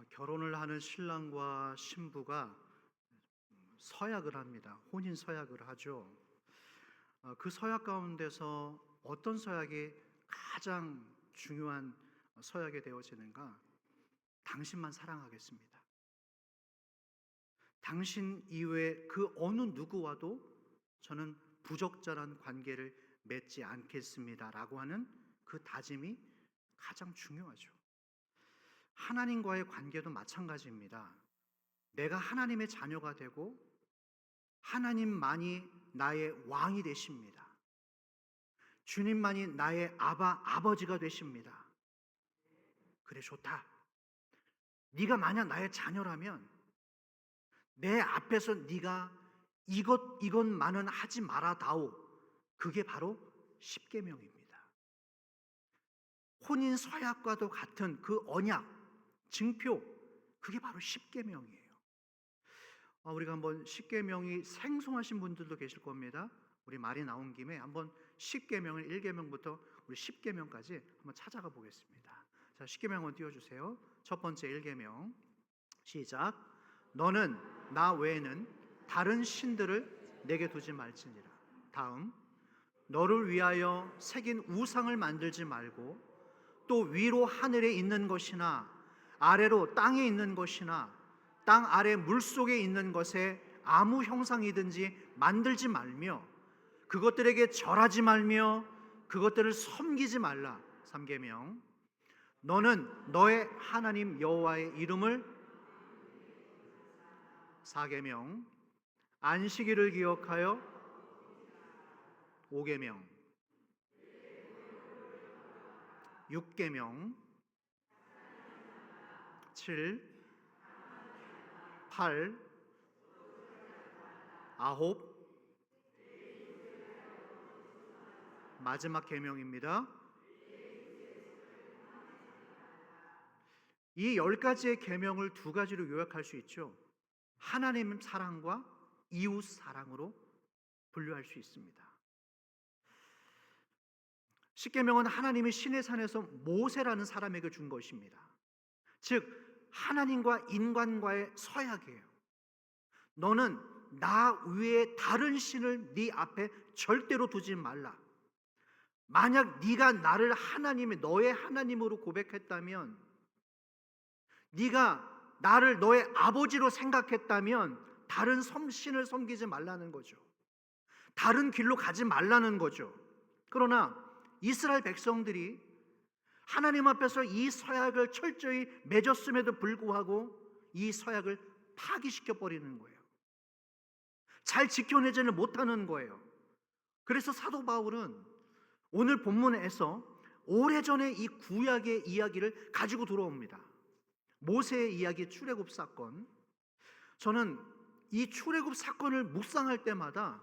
결혼을 하는 신랑과 신부가 서약을 합니다. 혼인 서약을 하죠. 그 서약 가운데서 어떤 서약이 가장 중요한 서약이 되어지는가? 당신만 사랑하겠습니다. 당신 이외에 그 어느 누구와도 저는 부적절한 관계를 맺지 않겠습니다 라고 하는 그 다짐이 가장 중요하죠. 하나님과의 관계도 마찬가지입니다. 내가 하나님의 자녀가 되고 하나님만이 나의 왕이 되십니다. 주님만이 나의 아버지가 되십니다. 그래, 좋다. 네가 만약 나의 자녀라면 내 앞에서 네가 이것만은 하지 말아다오. 그게 바로 십계명입니다. 혼인 서약과도 같은 그 언약, 증표, 그게 바로 십계명이에요. 우리가 한번 십계명이 생소하신 분들도 계실 겁니다. 우리 말이 나온 김에 한번 십계명을 1계명부터 우리 십계명까지 한번 찾아가 보겠습니다. 자, 십계명을 띄워주세요. 첫 번째 1계명 시작. 너는 나 외에는 다른 신들을 내게 두지 말지니라. 다음, 너를 위하여 새긴 우상을 만들지 말고 또 위로 하늘에 있는 것이나 아래로 땅에 있는 것이나 땅 아래 물속에 있는 것에 아무 형상이든지 만들지 말며 그것들에게 절하지 말며 그것들을 섬기지 말라. 3계명, 너는 너의 하나님 여호와의 이름을. 4계명, 안식일을 기억하여. 5계명, 6계명, 7, 8, 9, 마지막 계명입니다. 이 10가지의 계명을 2가지로 요약할 수 있죠. 하나님 사랑과 이웃 사랑으로 분류할 수 있습니다. 십계명은 하나님이 시내산에서 모세라는 사람에게 준 것입니다. 즉 하나님과 인간과의 서약이에요. 너는 나 외에 다른 신을 네 앞에 절대로 두지 말라. 만약 네가 나를 너의 하나님으로 고백했다면, 네가 나를 너의 아버지로 생각했다면 다른 신을 섬기지 말라는 거죠. 다른 길로 가지 말라는 거죠. 그러나 이스라엘 백성들이 하나님 앞에서 이 서약을 철저히 맺었음에도 불구하고 이 서약을 파기시켜 버리는 거예요. 잘 지켜내지는 못하는 거예요. 그래서 사도 바울은 오늘 본문에서 오래전에 이 구약의 이야기를 가지고 들어옵니다. 모세의 이야기, 출애굽 사건. 저는 이 출애굽 사건을 묵상할 때마다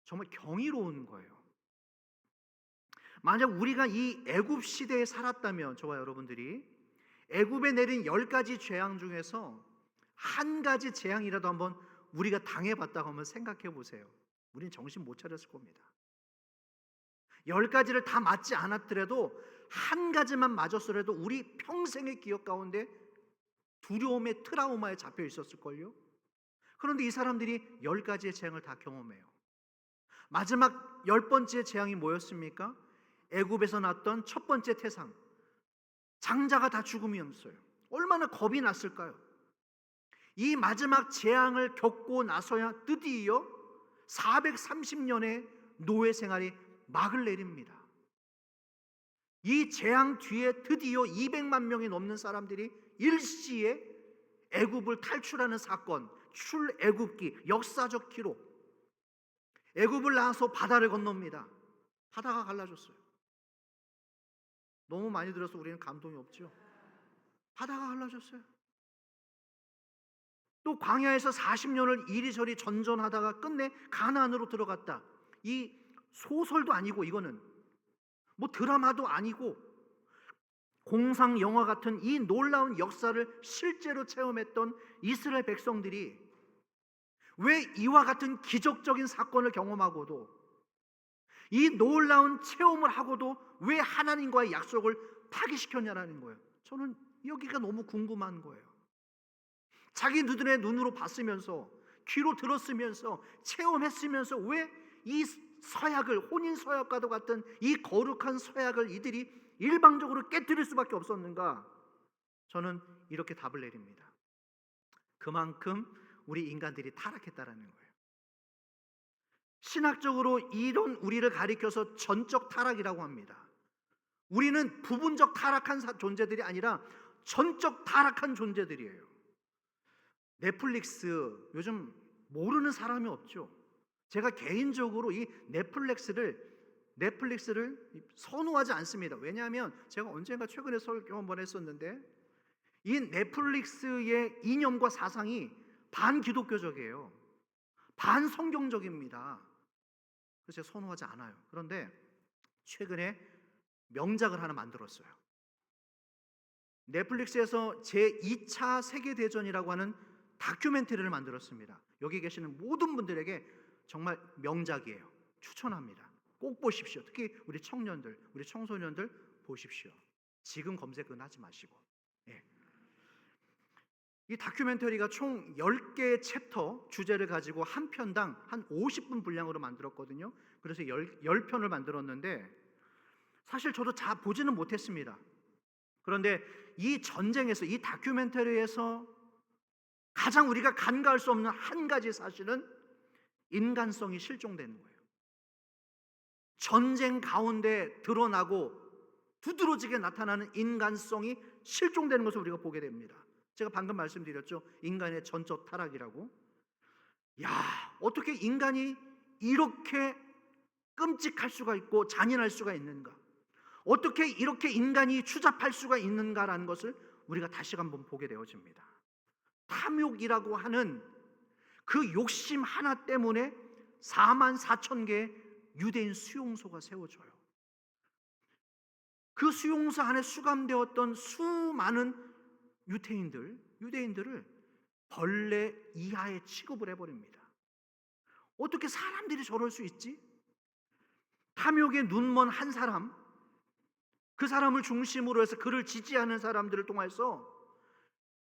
정말 경이로운 거예요. 만약 우리가 이 애굽 시대에 살았다면, 저와 여러분들이 애굽에 내린 10가지 재앙 중에서 한 가지 재앙이라도 한번 우리가 당해봤다고 한번 생각해 보세요. 우리는 정신 못 차렸을 겁니다. 10가지를 다 맞지 않았더라도 한 가지만 맞았더라도 우리 평생의 기억 가운데 두려움의 트라우마에 잡혀 있었을걸요. 그런데 이 사람들이 10가지의 재앙을 다 경험해요. 마지막 10번째 재앙이 뭐였습니까? 애굽에서 났던 첫 번째 태산, 장자가 다 죽음이었어요. 얼마나 겁이 났을까요? 이 마지막 재앙을 겪고 나서야 드디어 430년의 노예 생활이 막을 내립니다. 이 재앙 뒤에 드디어 200만 명이 넘는 사람들이 일시에 애굽을 탈출하는 사건, 출애굽기, 역사적 기록. 애굽을 나와서 바다를 건넙니다. 바다가 갈라졌어요. 너무 많이 들어서 우리는 감동이 없죠. 바다가 갈라졌어요. 또 광야에서 40년을 이리저리 전전하다가 끝내 가나안으로 들어갔다. 이 소설도 아니고, 이거는 뭐 드라마도 아니고, 공상 영화 같은 이 놀라운 역사를 실제로 체험했던 이스라엘 백성들이 왜 이와 같은 기적적인 사건을 경험하고도, 이 놀라운 체험을 하고도 왜 하나님과의 약속을 파기시켰냐라는 거예요. 저는 여기가 너무 궁금한 거예요. 자기 눈의 눈으로 봤으면서 귀로 들었으면서 체험했으면서 왜 이 서약을, 혼인 서약과도 같은 이 거룩한 서약을 이들이 일방적으로 깨뜨릴 수밖에 없었는가? 저는 이렇게 답을 내립니다. 그만큼 우리 인간들이 타락했다라는 거예요. 신학적으로 이런 우리를 가리켜서 전적 타락이라고 합니다. 우리는 부분적 타락한 존재들이 아니라 전적 타락한 존재들이에요. 넷플릭스 요즘 모르는 사람이 없죠. 제가 개인적으로 이 넷플릭스를 선호하지 않습니다. 왜냐하면 제가 언젠가 최근에 설교 한번 했었는데 이 넷플릭스의 이념과 사상이 반기독교적이에요. 반성경적입니다. 그래서 제가 선호하지 않아요. 그런데 최근에 명작을 하나 만들었어요. 넷플릭스에서 제2차 세계대전이라고 하는 다큐멘터리를 만들었습니다. 여기 계시는 모든 분들에게 정말 명작이에요. 추천합니다. 꼭 보십시오. 특히 우리 청년들, 우리 청소년들 보십시오. 지금 검색은 하지 마시고. 예. 이 다큐멘터리가 총 10개의 챕터 주제를 가지고 한 편당 한 50분 분량으로 만들었거든요. 그래서 10편을 만들었는데 사실 저도 다 보지는 못했습니다. 그런데 이 전쟁에서, 이 다큐멘터리에서 가장 우리가 간과할 수 없는 한 가지 사실은 인간성이 실종되는 거예요. 전쟁 가운데 드러나고 두드러지게 나타나는 인간성이 실종되는 것을 우리가 보게 됩니다. 제가 방금 말씀드렸죠. 인간의 전적 타락이라고. 야, 어떻게 인간이 이렇게 끔찍할 수가 있고 잔인할 수가 있는가? 어떻게 이렇게 인간이 추잡할 수가 있는가라는 것을 우리가 다시 한번 보게 되어집니다. 탐욕이라고 하는 그 욕심 하나 때문에 44,000개의 유대인 수용소가 세워져요. 그 수용소 안에 수감되었던 수많은 유대인들을 벌레 이하에 취급을 해버립니다. 어떻게 사람들이 저럴 수 있지? 탐욕에 눈먼 한 사람, 그 사람을 중심으로 해서 그를 지지하는 사람들을 통해서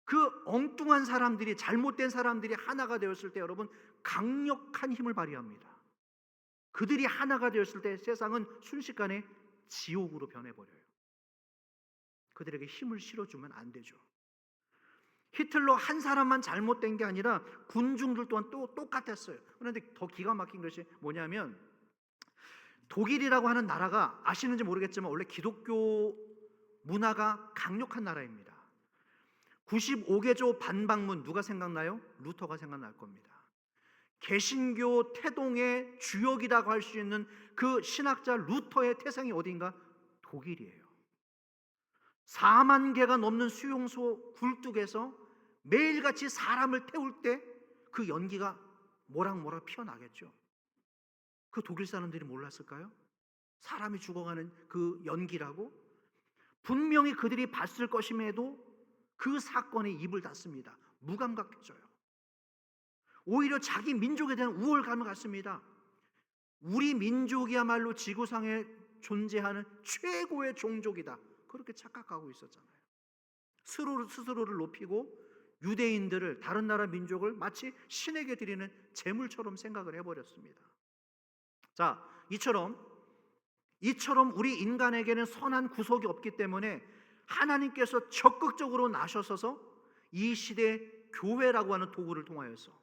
그 엉뚱한 사람들이, 잘못된 사람들이 하나가 되었을 때 여러분 강력한 힘을 발휘합니다. 그들이 하나가 되었을 때 세상은 순식간에 지옥으로 변해버려요. 그들에게 힘을 실어주면 안 되죠. 히틀러 한 사람만 잘못된 게 아니라 군중들 또한 또 똑같았어요. 그런데 더 기가 막힌 것이 뭐냐면 독일이라고 하는 나라가 아시는지 모르겠지만 원래 기독교 문화가 강력한 나라입니다. 95개조 반박문 누가 생각나요? 루터가 생각날 겁니다. 개신교 태동의 주역이라고 할 수 있는 그 신학자 루터의 태생이 어디인가? 독일이에요. 4만 개가 넘는 수용소 굴뚝에서 매일같이 사람을 태울 때 그 연기가 모락모락 피어나겠죠. 그 독일 사람들이 몰랐을까요? 사람이 죽어가는 그 연기라고? 분명히 그들이 봤을 것임에도 그 사건에 입을 닫습니다. 무감각해져요. 오히려 자기 민족에 대한 우월감을 갖습니다. 우리 민족이야말로 지구상에 존재하는 최고의 종족이다. 그렇게 착각하고 있었잖아요. 스스로를 높이고 유대인들을, 다른 나라 민족을 마치 신에게 드리는 제물처럼 생각을 해버렸습니다. 자, 이처럼 우리 인간에게는 선한 구속이 없기 때문에 하나님께서 적극적으로 나서셔서 이 시대 교회라고 하는 도구를 통하여서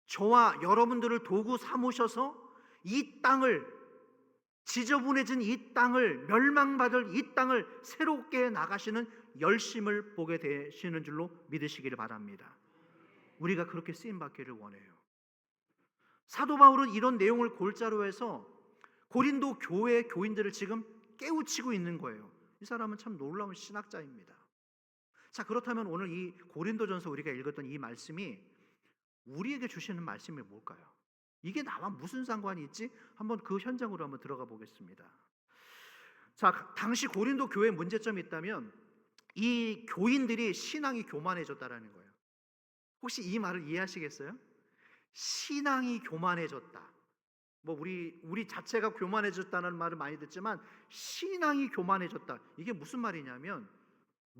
저와 여러분들을 도구 삼으셔서 이 땅을, 지저분해진 이 땅을, 멸망받을 이 땅을 새롭게 나가시는 열심을 보게 되시는 줄로 믿으시기를 바랍니다. 우리가 그렇게 쓰임받기를 원해요. 사도 바울은 이런 내용을 골자로 해서 고린도 교회 교인들을 지금 깨우치고 있는 거예요. 이 사람은 참 놀라운 신학자입니다. 자, 그렇다면 오늘 이 고린도전서 우리가 읽었던 이 말씀이 우리에게 주시는 말씀이 뭘까요? 이게 나와 무슨 상관이 있지? 한번 그 현장으로 한번 들어가 보겠습니다. 자, 당시 고린도 교회에 문제점이 있다면 이 교인들이 신앙이 교만해졌다라는 거예요. 혹시 이 말을 이해하시겠어요? 신앙이 교만해졌다. 뭐 우리 자체가 교만해졌다는 말을 많이 듣지만 신앙이 교만해졌다. 이게 무슨 말이냐면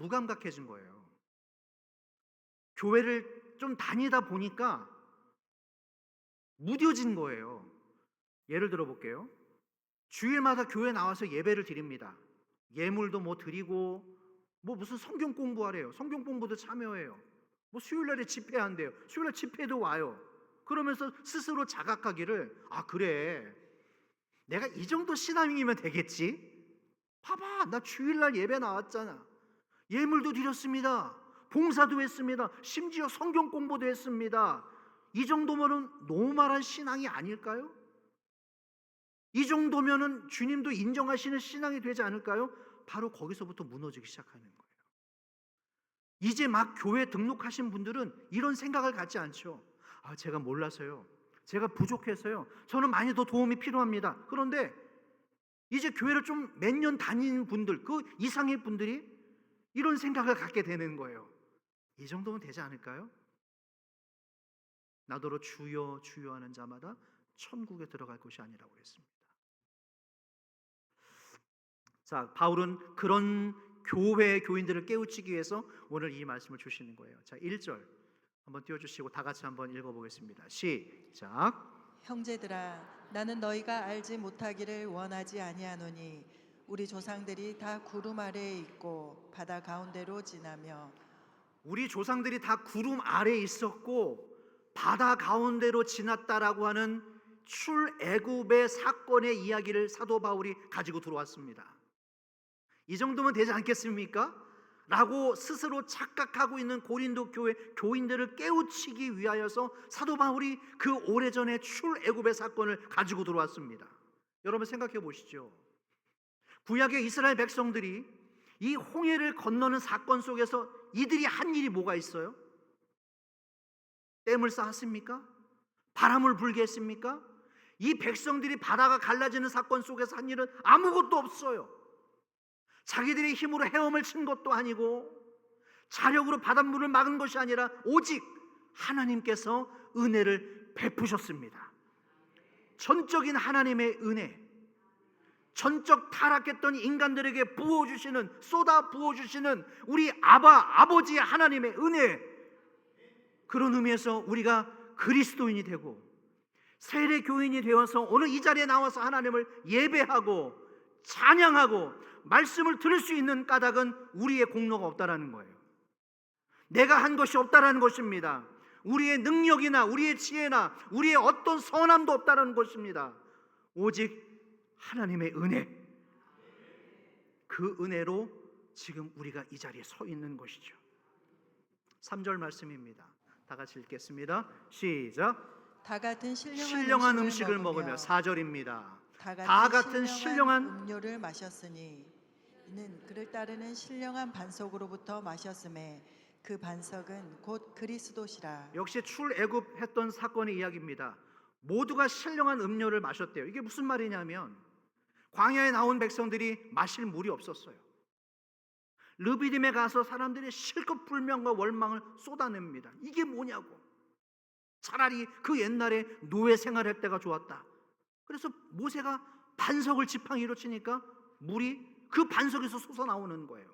무감각해진 거예요. 교회를 좀 다니다 보니까 무뎌진 거예요. 예를 들어 볼게요. 주일마다 교회 나와서 예배를 드립니다. 예물도 뭐 드리고 뭐 무슨 성경 공부하래요. 성경 공부도 참여해요. 뭐 수요일날에 집회한대요. 수요일날 집회도 와요. 그러면서 스스로 자각하기를, 아 그래, 내가 이 정도 신앙이면 되겠지. 봐봐, 나 주일날 예배 나왔잖아. 예물도 드렸습니다. 봉사도 했습니다. 심지어 성경 공부도 했습니다. 이 정도면은 노멀한 신앙이 아닐까요? 이 정도면은 주님도 인정하시는 신앙이 되지 않을까요? 바로 거기서부터 무너지기 시작하는 거예요. 이제 막 교회 등록하신 분들은 이런 생각을 갖지 않죠. 아, 제가 몰라서요. 제가 부족해서요. 저는 많이 더 도움이 필요합니다. 그런데 이제 교회를 좀 몇 년 다니는 분들, 그 이상의 분들이 이런 생각을 갖게 되는 거예요. 이 정도면 되지 않을까요? 나더러 주여 주여 하는 자마다 천국에 들어갈 것이 아니라고 했습니다. 자, 바울은 그런 교회 교인들을 깨우치기 위해서 오늘 이 말씀을 주시는 거예요. 자, 1절 한번 띄워주시고 다 같이 한번 읽어보겠습니다. 시작. 형제들아, 나는 너희가 알지 못하기를 원하지 아니하노니 우리 조상들이 다 구름 아래에 있고 바다 가운데로 지나며. 우리 조상들이 다 구름 아래에 있었고 바다 가운데로 지났다라고 하는 출애굽의 사건의 이야기를 사도 바울이 가지고 들어왔습니다. 이 정도면 되지 않겠습니까? 라고 스스로 착각하고 있는 고린도 교회 교인들을 깨우치기 위하여서 사도 바울이 그 오래전의 출애굽의 사건을 가지고 들어왔습니다. 여러분 생각해 보시죠. 구약의 이스라엘 백성들이 이 홍해를 건너는 사건 속에서 이들이 한 일이 뭐가 있어요? 댐을 쌓았습니까? 바람을 불게 했습니까? 이 백성들이 바다가 갈라지는 사건 속에서 한 일은 아무것도 없어요. 자기들의 힘으로 헤엄을 친 것도 아니고 자력으로 바닷물을 막은 것이 아니라 오직 하나님께서 은혜를 베푸셨습니다. 전적인 하나님의 은혜, 전적 타락했던 인간들에게 부어주시는, 쏟아 부어주시는 우리 아버지의 하나님의 은혜, 그런 의미에서 우리가 그리스도인이 되고 세례 교인이 되어서 오늘 이 자리에 나와서 하나님을 예배하고 찬양하고 말씀을 들을 수 있는 까닭은 우리의 공로가 없다라는 거예요. 내가 한 것이 없다라는 것입니다. 우리의 능력이나 우리의 지혜나 우리의 어떤 선함도 없다라는 것입니다. 오직 하나님의 은혜, 그 은혜로 지금 우리가 이 자리에 서 있는 것이죠. 3절 말씀입니다. 다 같이 읽겠습니다. 시작. 다 같은 신령한 음식을 먹으며 4절입니다. 다 같은 신령한 음료를 마셨으니 이는 그를 따르는 신령한 반석으로부터 마셨음에 그 반석은 곧 그리스도시라. 역시 출애굽했던 사건의 이야기입니다. 모두가 신령한 음료를 마셨대요. 이게 무슨 말이냐면 광야에 나온 백성들이 마실 물이 없었어요. 르비딤에 가서 사람들이 실컷 불명과 원망을 쏟아냅니다. 이게 뭐냐고. 차라리 그 옛날에 노예 생활할 때가 좋았다. 그래서 모세가 반석을 지팡이로 치니까 물이 그 반석에서 솟아나오는 거예요.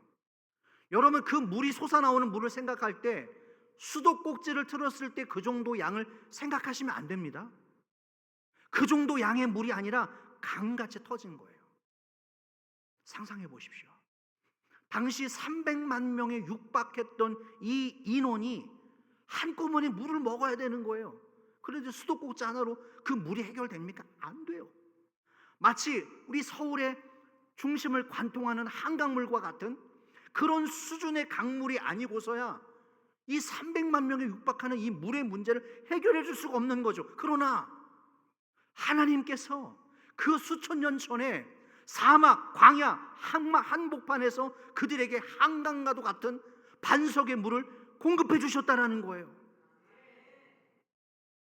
여러분, 그 물이 솟아나오는 물을 생각할 때 수도꼭지를 틀었을 때 그 정도 양을 생각하시면 안 됩니다. 그 정도 양의 물이 아니라 강같이 터진 거예요. 상상해 보십시오. 당시 300만 명에 육박했던 이 인원이 한꺼번에 물을 먹어야 되는 거예요. 그런데 수도꼭지 하나로 그 물이 해결됩니까? 안 돼요. 마치 우리 서울의 중심을 관통하는 한강물과 같은 그런 수준의 강물이 아니고서야 이 300만 명에 육박하는 이 물의 문제를 해결해 줄 수가 없는 거죠. 그러나 하나님께서 그 수천 년 전에 사막, 광야, 한복판에서 그들에게 한강과도 같은 반석의 물을 공급해 주셨다라는 거예요.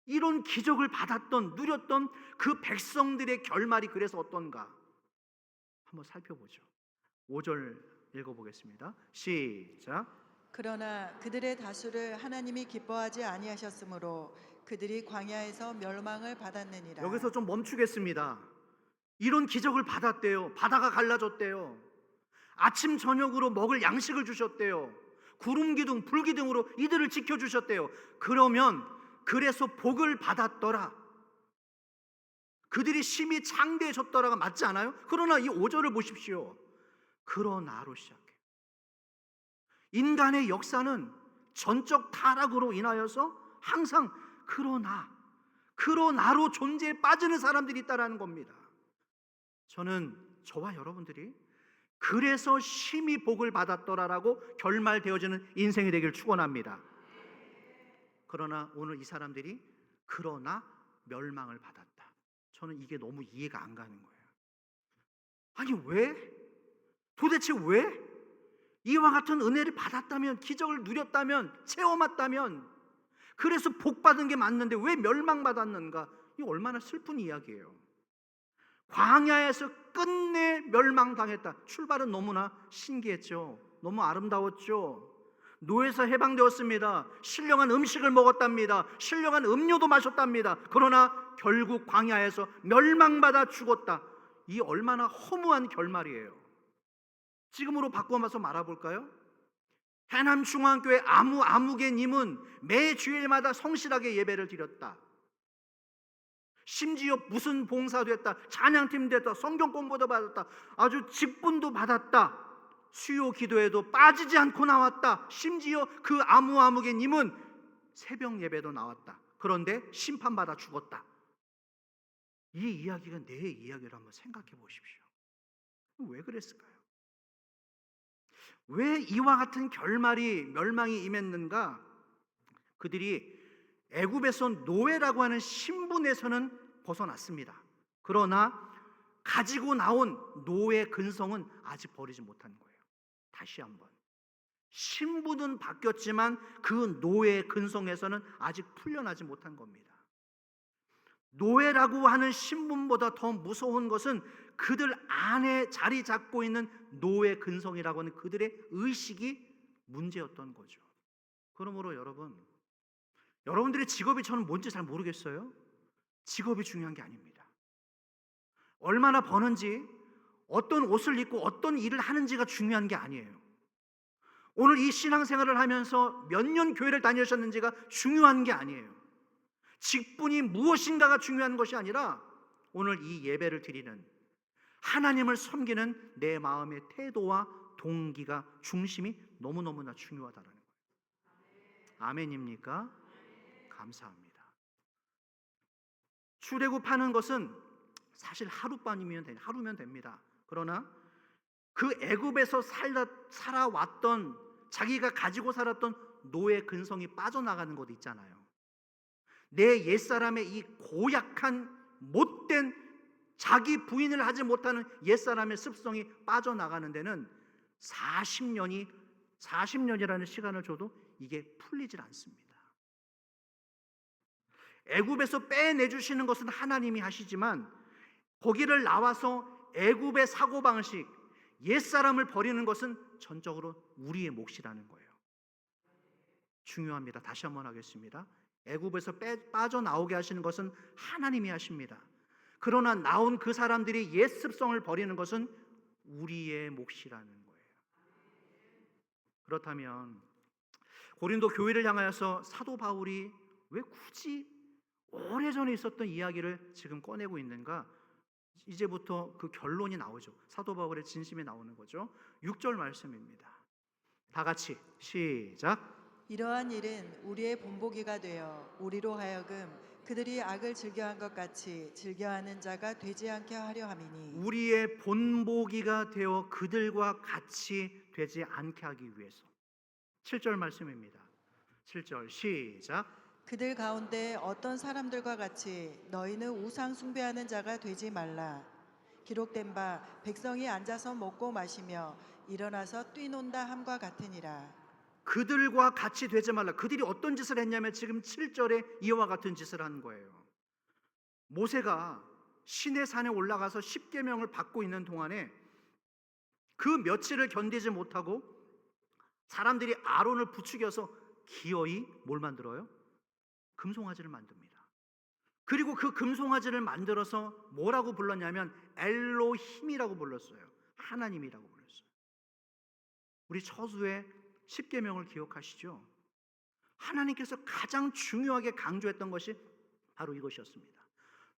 이런 기적을 받았던, 누렸던 그 백성들의 결말이 그래서 어떤가? 한번 살펴보죠. 5절 읽어보겠습니다. 시작. 그러나 그들의 다수를 하나님이 기뻐하지 아니하셨으므로 그들이 광야에서 멸망을 받았느니라. 여기서 좀 멈추겠습니다. 이런 기적을 받았대요. 바다가 갈라졌대요. 아침 저녁으로 먹을 양식을 주셨대요. 구름 기둥 불 기둥으로 이들을 지켜주셨대요. 그러면 그래서 복을 받았더라, 그들이 심히 창대해졌더라가 맞지 않아요? 그러나 이 5절을 보십시오. 그러나로 시작해요. 인간의 역사는 전적 타락으로 인하여서 항상 그러나로 존재에 빠지는 사람들이 있다라는 겁니다. 저는 저와 여러분들이 그래서 심히 복을 받았더라라고 결말되어지는 인생이 되길 축원합니다. 그러나 오늘 이 사람들이 그러나 멸망을 받았다. 저는 이게 너무 이해가 안 가는 거예요. 아니 왜? 도대체 왜? 이와 같은 은혜를 받았다면, 기적을 누렸다면, 체험했다면, 그래서 복 받은 게 맞는데 왜 멸망받았는가? 이 얼마나 슬픈 이야기예요. 광야에서 끝내 멸망당했다. 출발은 너무나 신기했죠. 너무 아름다웠죠. 노예에서 해방되었습니다. 신령한 음식을 먹었답니다. 신령한 음료도 마셨답니다. 그러나 결국 광야에서 멸망받아 죽었다. 이 얼마나 허무한 결말이에요. 지금으로 바꿔서 말해볼까요? 해남중앙교회 아무개님은 매 주일마다 성실하게 예배를 드렸다. 심지어 무슨 봉사도 했다. 찬양팀 됐다. 성경 공부도 받았다. 아주 직분도 받았다. 수요 기도에도 빠지지 않고 나왔다. 심지어 그 아무개님은 새벽 예배도 나왔다. 그런데 심판받아 죽었다. 이 이야기가 내 이야기를 한번 생각해 보십시오. 왜 그랬을까요? 왜 이와 같은 멸망이 임했는가? 그들이 애굽에서 노예라고 하는 신분에서는 벗어났습니다. 그러나 가지고 나온 노예 근성은 아직 버리지 못한 거예요. 다시 한번, 신분은 바뀌었지만 그 노예 근성에서는 아직 풀려나지 못한 겁니다. 노예라고 하는 신분보다 더 무서운 것은 그들 안에 자리 잡고 있는 노예 근성이라고 하는 그들의 의식이 문제였던 거죠. 그러므로 여러분들의 직업이 저는 뭔지 잘 모르겠어요. 직업이 중요한 게 아닙니다. 얼마나 버는지, 어떤 옷을 입고 어떤 일을 하는지가 중요한 게 아니에요. 오늘 이 신앙생활을 하면서 몇 년 교회를 다니셨는지가 중요한 게 아니에요. 직분이 무엇인가가 중요한 것이 아니라 오늘 이 예배를 드리는, 하나님을 섬기는 내 마음의 태도와 동기가, 중심이 너무너무나 중요하다는 거예요. 아멘입니까? 감사합니다. 출애굽하는 것은 사실 하루면 됩니다. 그러나 그 애굽에서 살아왔던, 자기가 가지고 살았던 노예 근성이 빠져나가는 것도 있잖아요. 내 옛사람의 이 고약한 못된, 자기 부인을 하지 못하는 옛사람의 습성이 빠져나가는 데는 40년이라는 시간을 줘도 이게 풀리질 않습니다. 애굽에서 빼내주시는 것은 하나님이 하시지만 거기를 나와서 애굽의 사고방식, 옛사람을 버리는 것은 전적으로 우리의 몫이라는 거예요. 중요합니다. 다시 한번 하겠습니다. 애굽에서 빠져나오게 하시는 것은 하나님이 하십니다. 그러나 나온 그 사람들이 옛 습성을 버리는 것은 우리의 몫이라는 거예요. 그렇다면 고린도 교회를 향하여서 사도 바울이 왜 굳이 오래전에 있었던 이야기를 지금 꺼내고 있는가? 이제부터 그 결론이 나오죠. 사도 바울의 진심이 나오는 거죠. 6절 말씀입니다. 다 같이 시작. 이러한 일은 우리의 본보기가 되어 우리로 하여금 그들이 악을 즐겨한 것 같이 즐겨하는 자가 되지 않게 하려 함이니, 우리의 본보기가 되어 그들과 같이 되지 않게 하기 위해서. 7절 말씀입니다. 7절 시작. 그들 가운데 어떤 사람들과 같이 너희는 우상 숭배하는 자가 되지 말라. 기록된 바 백성이 앉아서 먹고 마시며 일어나서 뛰논다 함과 같으니라. 그들과 같이 되지 말라. 그들이 어떤 짓을 했냐면 지금 7절에 이와 같은 짓을 한 거예요. 모세가 시내산에 올라가서 십계명을 받고 있는 동안에 그 며칠을 견디지 못하고 사람들이 아론을 부추겨서 기어이 뭘 만들어요? 금송아지를 만듭니다. 그리고 그 금송아지를 만들어서 뭐라고 불렀냐면 엘로힘이라고 불렀어요. 하나님이라고 불렀어요. 우리 처수의 십계명을 기억하시죠? 하나님께서 가장 중요하게 강조했던 것이 바로 이것이었습니다.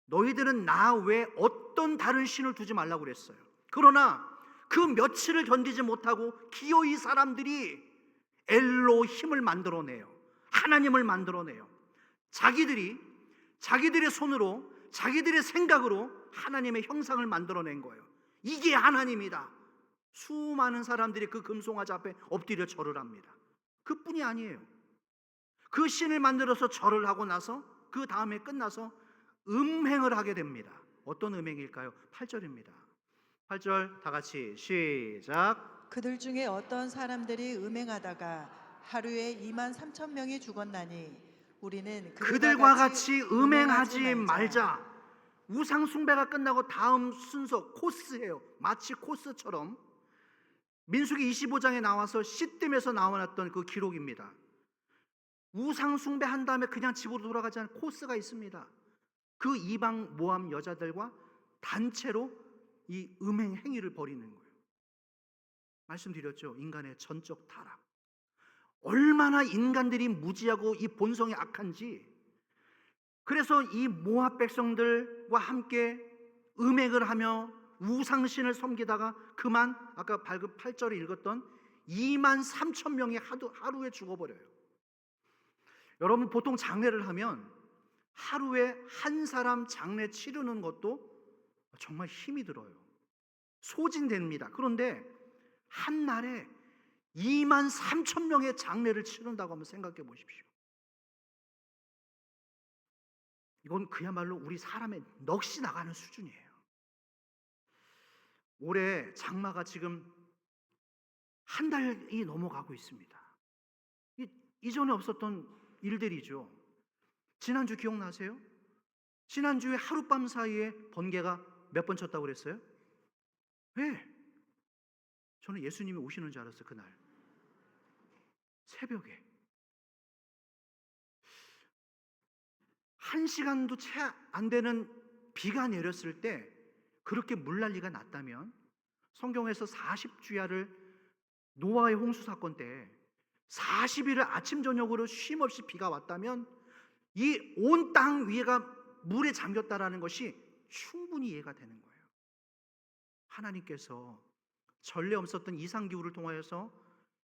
너희들은 나 외에 어떤 다른 신을 두지 말라고 그랬어요. 그러나 그 며칠을 견디지 못하고 기어이 사람들이 엘로힘을 만들어내요. 하나님을 만들어내요. 자기들의 손으로, 자기들의 생각으로 하나님의 형상을 만들어낸 거예요. 이게 하나님이다. 수많은 사람들이 그 금송아지 앞에 엎드려 절을 합니다. 그뿐이 아니에요. 그 신을 만들어서 절을 하고 나서 그 다음에 끝나서 음행을 하게 됩니다. 어떤 음행일까요? 8절입니다. 8절 다 같이 시작. 그들 중에 어떤 사람들이 음행하다가 하루에 2만 3천 명이 죽었나니 우리는 그들과 같이 음행하지 말자. 우상 숭배가 끝나고 다음 순서 코스예요. 마치 코스처럼 민수기 25장에 나와서 시딤에서 나와났던 그 기록입니다. 우상 숭배한 다음에 그냥 집으로 돌아가지 않은 코스가 있습니다. 그 이방 모함 여자들과 단체로 이 음행 행위를 벌이는 거예요. 말씀드렸죠. 인간의 전적 타락. 얼마나 인간들이 무지하고 이 본성이 악한지. 그래서 이 모압 백성들과 함께 음행을 하며 우상신을 섬기다가 그만 아까 발급 8절에 읽었던 2만 3천 명이 하루에 죽어버려요. 여러분 보통 장례를 하면 하루에 한 사람 장례 치르는 것도 정말 힘이 들어요. 소진됩니다. 그런데 한 날에 2만 3천 명의 장례를 치른다고 한번 생각해 보십시오. 이건 그야말로 우리 사람의 넋이 나가는 수준이에요. 올해 장마가 지금 한 달이 넘어가고 있습니다. 이전에 없었던 일들이죠. 지난주 기억나세요? 지난주에 하룻밤 사이에 번개가 몇 번 쳤다고 그랬어요? 왜? 저는 예수님이 오시는 줄 알았어요. 그날 새벽에 1시간도 채 안 되는 비가 내렸을 때 그렇게 물난리가 났다면 성경에서 40주야를 노아의 홍수 사건 때 40일을 아침 저녁으로 쉼없이 비가 왔다면 이 온 땅 위에가 물에 잠겼다라는 것이 충분히 이해가 되는 거예요. 하나님께서 전례 없었던 이상기후를 통하여서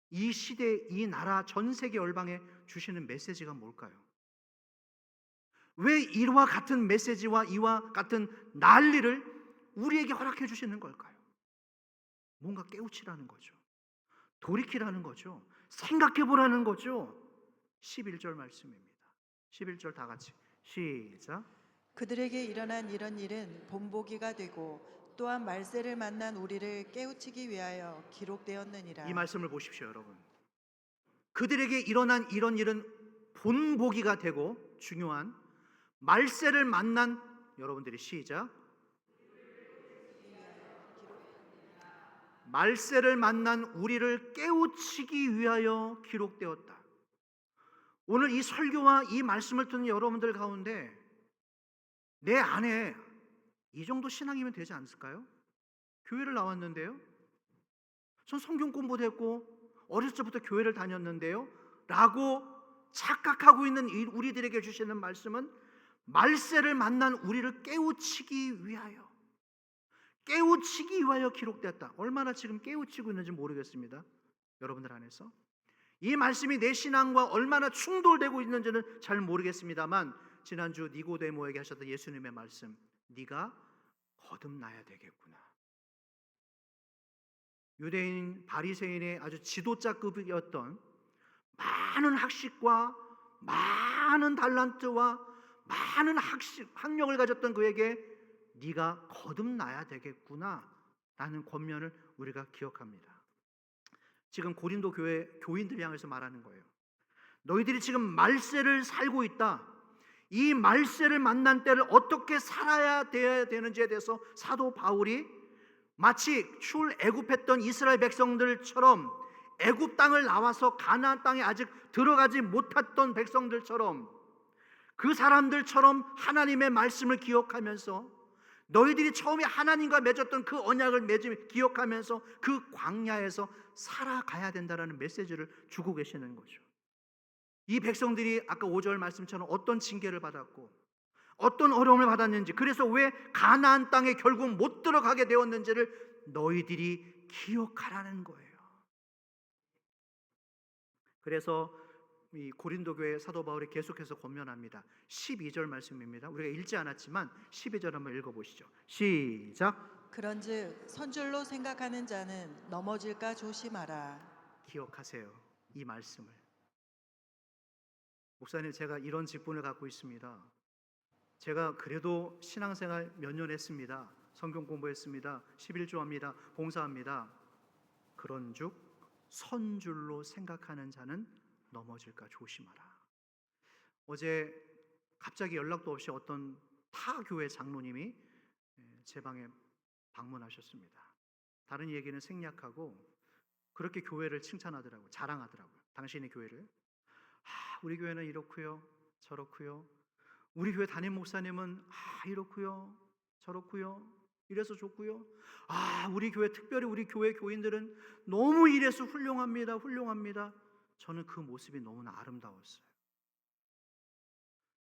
이 시대, 이 나라, 전 세계 열방에 주시는 메시지가 뭘까요? 왜 이와 같은 메시지와 이와 같은 난리를 우리에게 허락해 주시는 걸까요? 뭔가 깨우치라는 거죠. 돌이키라는 거죠. 생각해 보라는 거죠. 11절 말씀입니다. 11절 다 같이 시작. 그들에게 일어난 이런 일은 본보기가 되고 또한 말세를 만난 우리를 깨우치기 위하여 기록되었느니라. 이 말씀을 보십시오, 여러분. 그들에게 일어난 이런 일은 본보기가 되고 중요한 말세를 만난 여러분들이 시작. 말세를 만난 우리를 깨우치기 위하여 기록되었다. 오늘 이 설교와 이 말씀을 듣는 여러분들 가운데 내 안에 이 정도 신앙이면 되지 않을까요? 교회를 나왔는데요. 전 성경 공부도 했고 어렸을 때부터 교회를 다녔는데요. 라고 착각하고 있는 우리들에게 주시는 말씀은 말세를 만난 우리를 깨우치기 위하여 기록되었다. 얼마나 지금 깨우치고 있는지 모르겠습니다. 여러분들 안에서 이 말씀이 내 신앙과 얼마나 충돌되고 있는지는 잘 모르겠습니다만 지난주 니고데모에게 하셨던 예수님의 말씀, 네가 거듭나야 되겠구나. 유대인 바리새인의 아주 지도자급이었던 많은 학식과 많은 달란트와 많은 학력을 가졌던 그에게 네가 거듭나야 되겠구나 라는 권면을 우리가 기억합니다. 지금 고린도 교회 교인들 향해서 말하는 거예요. 너희들이 지금 말세를 살고 있다. 이 말세를 만난 때를 어떻게 살아야 되는지에 대해서 사도 바울이 마치 출애굽했던 이스라엘 백성들처럼 애굽 땅을 나와서 가나안 땅에 아직 들어가지 못했던 백성들처럼 그 사람들처럼 하나님의 말씀을 기억하면서 너희들이 처음에 하나님과 맺었던 그 언약을 기억하면서 그 광야에서 살아가야 된다라는 메시지를 주고 계시는 거죠. 이 백성들이 아까 5절 말씀처럼 어떤 징계를 받았고 어떤 어려움을 받았는지, 그래서 왜 가나안 땅에 결국 못 들어가게 되었는지를 너희들이 기억하라는 거예요. 그래서 이 고린도 교회 사도 바울이 계속해서 권면합니다. 12절 말씀입니다. 우리가 읽지 않았지만 12절 한번 읽어보시죠. 시작. 그런즉 선줄로 생각하는 자는 넘어질까 조심하라. 기억하세요, 이 말씀을. 목사님, 제가 이런 직분을 갖고 있습니다. 제가 그래도 신앙생활 몇 년 했습니다. 성경 공부했습니다. 11조 합니다. 봉사합니다. 그런즉 선줄로 생각하는 자는 넘어질까 조심하라. 어제 갑자기 연락도 없이 어떤 타 교회 장로님이 제 방에 방문하셨습니다. 다른 얘기는 생략하고 그렇게 교회를 칭찬하더라고요. 자랑하더라고요. 당신의 교회를. 우리 교회는 이렇고요, 저렇고요. 우리 교회 담임 목사님은 이렇고요, 저렇고요. 이래서 좋고요. 우리 교회, 특별히 우리 교회 교인들은 너무 이래서 훌륭합니다. 훌륭합니다. 저는 그 모습이 너무나 아름다웠어요.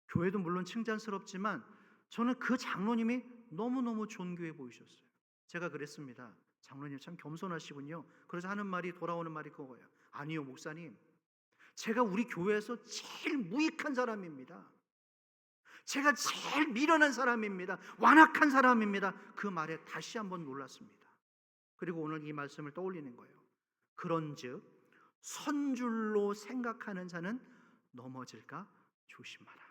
교회도 물론 칭찬스럽지만 저는 그 장로님이 너무너무 존귀해 보이셨어요. 제가 그랬습니다. 장로님 참 겸손하시군요. 그래서 하는 말이, 돌아오는 말이 그거예요. 아니요 목사님, 제가 우리 교회에서 제일 무익한 사람입니다. 제가 제일 미련한 사람입니다. 완악한 사람입니다. 그 말에 다시 한번 놀랐습니다. 그리고 오늘 이 말씀을 떠올리는 거예요. 그런즉 선줄로 생각하는 자는 넘어질까 조심하라.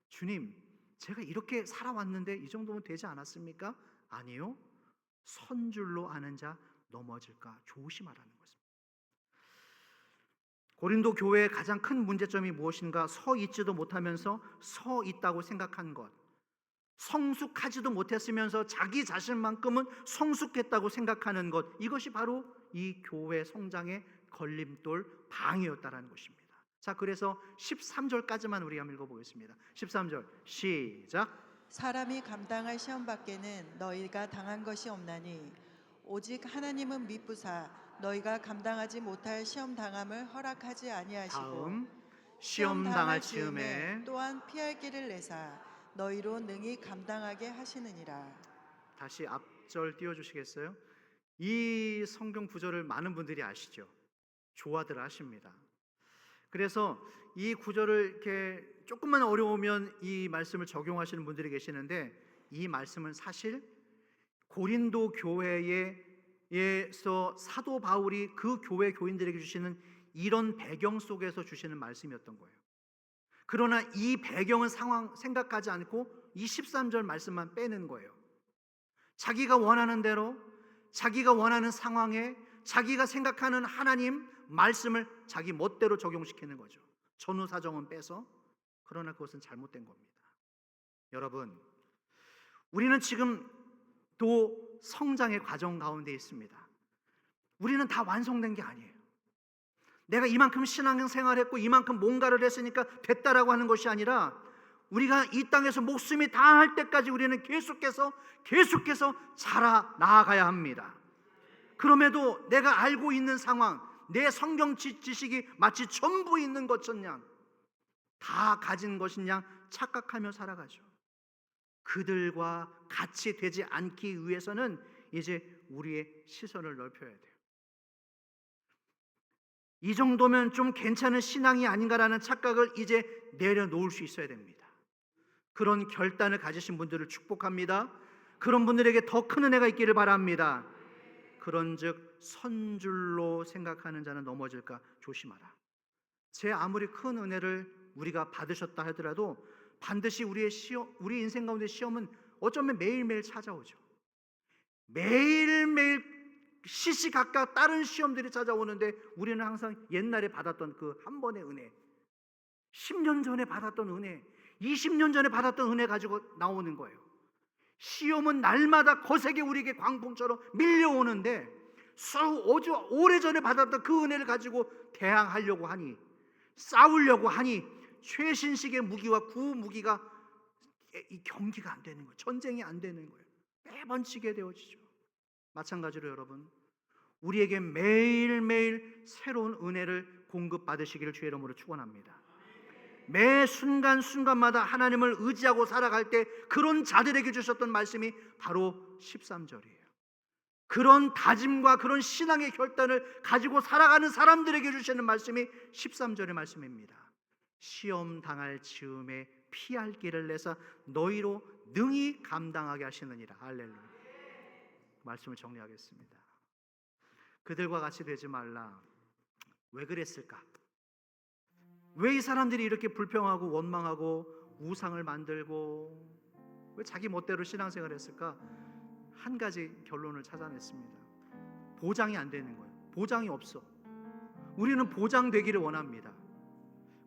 주님, 제가 이렇게 살아왔는데 이 정도면 되지 않았습니까? 아니요, 선줄로 아는 자 넘어질까 조심하라는 것입니다. 고린도 교회의 가장 큰 문제점이 무엇인가? 서 있지도 못하면서 서 있다고 생각한 것, 성숙하지도 못했으면서 자기 자신만큼은 성숙했다고 생각하는 것, 이것이 바로 이 교회 성장의 걸림돌, 방이었다라는 것입니다. 자, 그래서 13절까지만 우리 한번 읽어보겠습니다. 13절 시작. 사람이 감당할 시험 밖에는 너희가 당한 것이 없나니 오직 하나님은 미쁘사 너희가 감당하지 못할 시험 당함을 허락하지 아니하시고 다음, 시험 당할 즈음에 또한 피할 길을 내사 너희로 능히 감당하게 하시느니라. 다시 앞절 띄워주시겠어요? 이 성경 구절을 많은 분들이 아시죠? 좋아들 하십니다. 그래서 이 구절을 이렇게 조금만 어려우면 이 말씀을 적용하시는 분들이 계시는데, 이 말씀은 사실 고린도 교회에서 사도 바울이 그 교회 교인들에게 주시는 이런 배경 속에서 주시는 말씀이었던 거예요. 그러나 이 배경은 상황 생각하지 않고 이 13절 말씀만 빼는 거예요. 자기가 원하는 대로, 자기가 원하는 상황에 자기가 생각하는 하나님 말씀을 자기 멋대로 적용시키는 거죠. 전후 사정은 빼서. 그러나 그것은 잘못된 겁니다. 여러분, 우리는 지금 또 성장의 과정 가운데 있습니다. 우리는 다 완성된 게 아니에요. 내가 이만큼 신앙생활했고 이만큼 뭔가를 했으니까 됐다라고 하는 것이 아니라, 우리가 이 땅에서 목숨이 다할 때까지 우리는 계속해서 자라 나아가야 합니다. 그럼에도 내가 알고 있는 상황, 내 성경 지식이 마치 전부 있는 것처럼 다 가진 것인 양 착각하며 살아가죠. 그들과 같이 되지 않기 위해서는 이제 우리의 시선을 넓혀야 돼요. 이 정도면 좀 괜찮은 신앙이 아닌가라는 착각을 이제 내려놓을 수 있어야 됩니다. 그런 결단을 가지신 분들을 축복합니다. 그런 분들에게 더 큰 은혜가 있기를 바랍니다. 그런즉 선줄로 생각하는 자는 넘어질까 조심하라. 제 아무리 큰 은혜를 우리가 받으셨다 하더라도 반드시 우리 인생 가운데 시험은 어쩌면 매일매일 찾아오죠. 매일매일 시시각각 다른 시험들이 찾아오는데 우리는 항상 옛날에 받았던 그 한 번의 은혜, 10년 전에 받았던 은혜, 20년 전에 받았던 은혜 가지고 나오는 거예요. 시험은 날마다 거세게 우리에게 광풍처럼 밀려오는데 오래전에 받았던 그 은혜를 가지고 대항하려고 하니, 싸우려고 하니 최신식의 무기와 구무기가 이 경기가 안 되는 거예요. 전쟁이 안 되는 거예요. 매번 지게 되어지죠. 마찬가지로 여러분, 우리에게 매일매일 새로운 은혜를 공급받으시기를 주의 이름으로 축원합니다. 매 순간순간마다 하나님을 의지하고 살아갈 때 그런 자들에게 주셨던 말씀이 바로 13절이에요. 그런 다짐과 그런 신앙의 결단을 가지고 살아가는 사람들에게 주시는 말씀이 13절의 말씀입니다. 시험 당할 즈음에 피할 길을 내사 너희로 능히 감당하게 하시느니라. 할렐루야. 말씀을 정리하겠습니다. 그들과 같이 되지 말라. 왜 그랬을까? 왜 이 사람들이 이렇게 불평하고 원망하고 우상을 만들고 왜 자기 멋대로 신앙생활을 했을까? 한 가지 결론을 찾아냈습니다. 보장이 안 되는 거예요. 보장이 없어. 우리는 보장되기를 원합니다.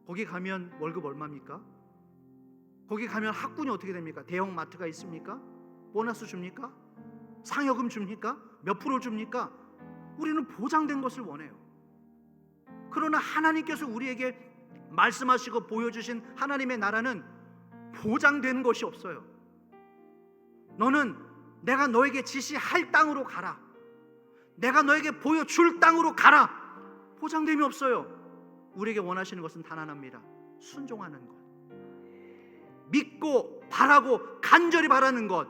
거기 가면 월급 얼마입니까? 거기 가면 학군이 어떻게 됩니까? 대형 마트가 있습니까? 보너스 줍니까? 상여금 줍니까? 몇 프로 줍니까? 우리는 보장된 것을 원해요. 그러나 하나님께서 우리에게 말씀하시고 보여주신 하나님의 나라는 보장되는 것이 없어요. 너는 내가 너에게 지시할 땅으로 가라. 내가 너에게 보여줄 땅으로 가라. 보장됨이 없어요. 우리에게 원하시는 것은 단 하나입니다. 순종하는 것. 믿고 바라고 간절히 바라는 것.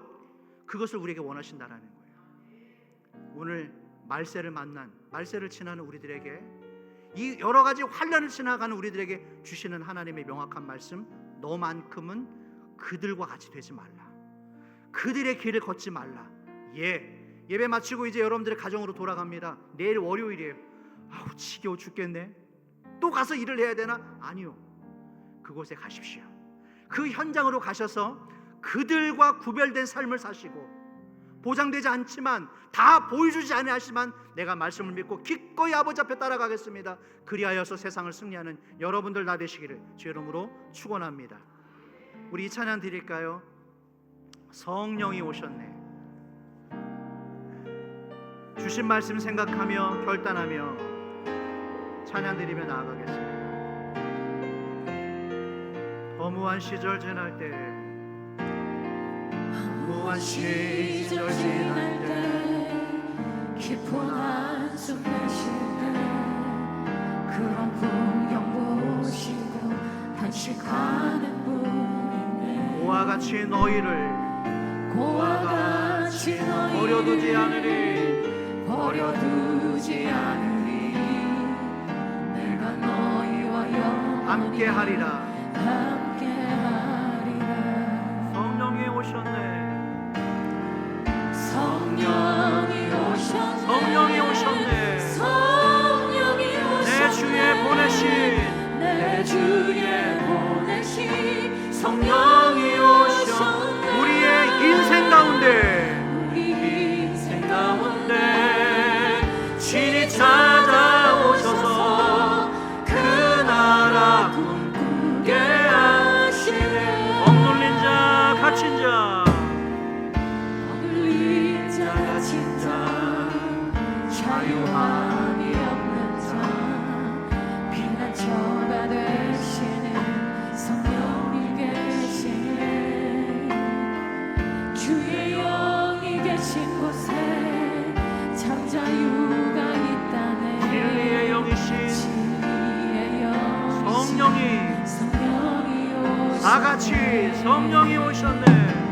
그것을 우리에게 원하신다라는 거예요. 오늘 말세를 지나는 우리들에게, 이 여러 가지 환난을 지나가는 우리들에게 주시는 하나님의 명확한 말씀, 너만큼은 그들과 같이 되지 말라. 그들의 길을 걷지 말라. 예배 마치고 이제 여러분들의 가정으로 돌아갑니다. 내일 월요일이에요. 아우 지겨워 죽겠네. 또 가서 일을 해야 되나? 아니요. 그곳에 가십시오. 그 현장으로 가셔서 그들과 구별된 삶을 사시고, 보장되지 않지만 다 보여주지 아니하지만 내가 말씀을 믿고 기꺼이 아버지 앞에 따라가겠습니다. 그리하여서 세상을 승리하는 여러분들 다 되시기를 주의 이름으로 축원합니다. 우리 이 찬양 드릴까요? 성령이 오셨네. 주신 말씀 생각하며 결단하며 찬양 드리며 나아가겠습니다. 허무한 시절 지날 때, 무한 시절 지날 때, 깊은 한숨 내쉴 때, 그런 풍경 보시고 단식하는 분이네. 고와 같이 너희를 버려두지 않으리. 내가 너희와 함께 하리라. 성령이 오셨네. 내 주에 보내신 성령이 오셨네. 우리의 인생 가운데 친히 찾아오셔서 그 나라 꿈꾸게 하시네. 억눌린 자 갇힌 자, 자유함이 없는 자, 피난처가 되시는 성령이 계시네. 주의 영이 계신 곳에 참 자유가 있다네. 진리의 영이신 성령이 오셨네. 다 같이 성령이 오셨네.